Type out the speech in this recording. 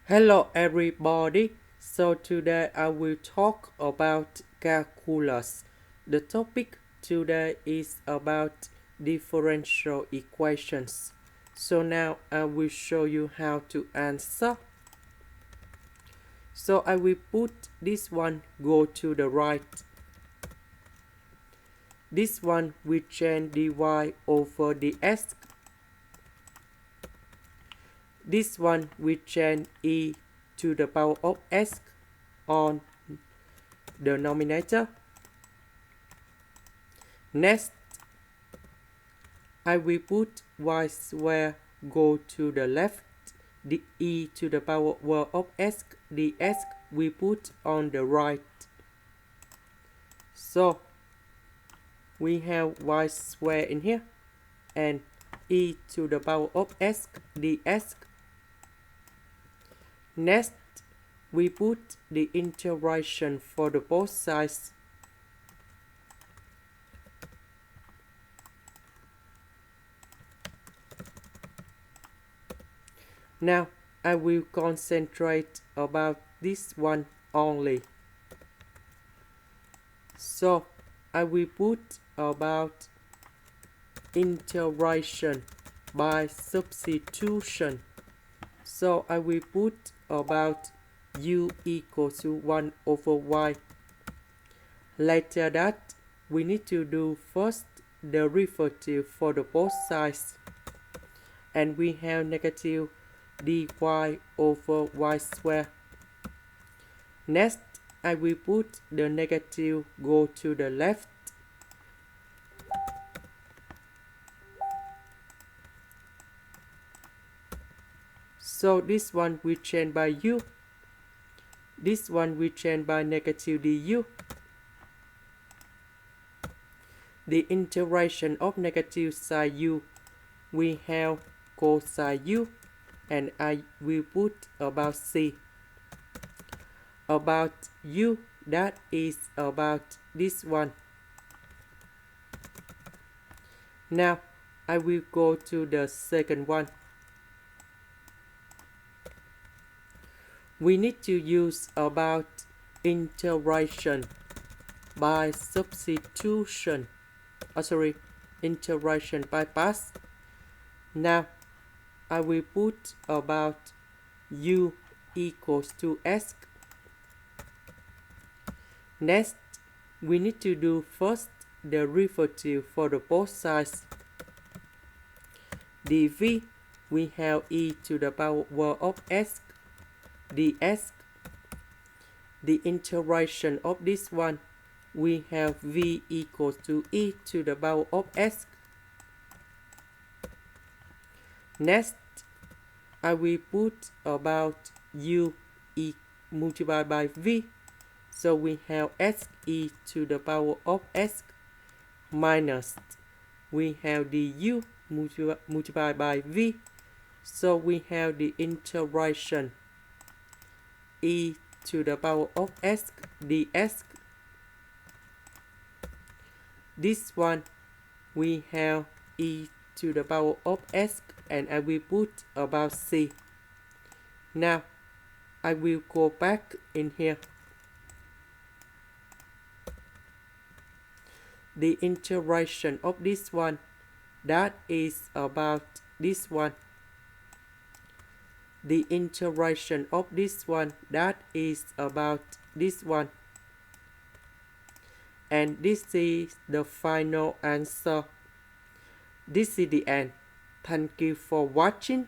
Hello everybody. So today I will talk about calculus. The topic today is about differential equations. So now I will show you how to answer. So I will put this one go to the right. This one will change dy over dx. This one will change e to the power of s on the denominator. Next, I will put y square go to the left, the e to the power of s dx we put on the right. So we have y square in here and e to the power of s dx. Next, we put the integration for the both sides. Now, I will concentrate about this one only. So, I will put about integration by substitution. So, I will put about u equals to 1 over y. Later that, we need to do first the derivative for the both sides. And we have negative dy over y square. Next, I will put the negative go to the left. So this one will change by u. This one will change by negative du. The integration of negative side u, we have cosine u, and I will put about c. About u, that is about this one. Now, I will go to the second one. We need to use about integration by substitution. Integration by pass. Now, I will put about u equals to s. Next, we need to do first the derivative for the both sides. dv, we have e to the power of s dx. The integration of this one, we have v equals to e to the power of s. Next, I will put about u multiplied by v. So we have s e to the power of s minus we have du multiplied by v. So we have the integration e to the power of s dx. This one we have e to the power of s, and I will put about c. Now I will go back in here. The integration of this one, that is about this one. The integration of this one, that is about this one. And this is the final answer. This is the end. Thank you for watching.